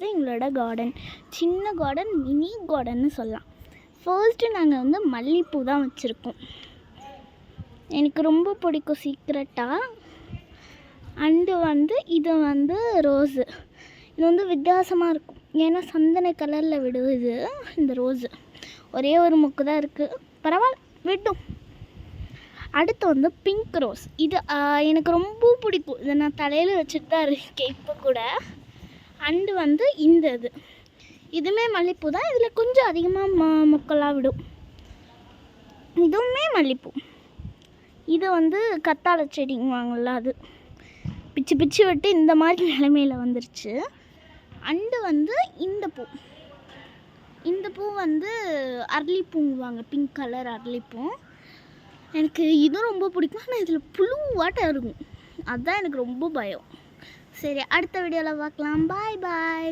இதுதான் எங்களோட கார்டன். சின்ன கார்டன், மினி கார்டன்னு சொல்லலாம். ஃபர்ஸ்ட்டு நாங்கள் வந்து மல்லிகைப்பூ தான் வச்சுருக்கோம். எனக்கு ரொம்ப பிடிக்கும் சீக்ரெட்டாக. அண்டு வந்து இது வந்து ரோஸு. இது வந்து வித்தியாசமாக இருக்கும், ஏன்னா சந்தன கலரில் விடுவது இந்த ரோஸு. ஒரே ஒரு மொக்கு தான் இருக்குது, பரவாயில்ல விட்டும். அடுத்து வந்து பிங்க் ரோஸ். இது எனக்கு ரொம்ப பிடிக்கும். இதை நான் தலையில் வச்சுட்டு தான் இருக்கேன் இப்போ கூட. அண்டு வந்து இந்த இதுவுமே மல்லிகைப்பூ தான். இதில் கொஞ்சம் அதிகமாக மொக்கெல்லாம் விடும். இதுவுமே மல்லிகைப்பூ. இது வந்து கத்தாழை செடிங்குவாங்கள்ல, அது பிச்சு பிச்சு விட்டு இந்த மாதிரி நிலைமையில் வந்துருச்சு. அண்டு வந்து இந்த பூ வந்து அரளிப்பூங்குவாங்க, பிங்க் கலர் அரளிப்பூ. எனக்கு இதுவும் ரொம்ப பிடிக்கும். ஆனால் இதில் புழுவாட்டம் இருக்கும், அதுதான் எனக்கு ரொம்ப பயம். சரி, அடுத்த வீடியோவில் பார்க்கலாம். பாய் பாய்.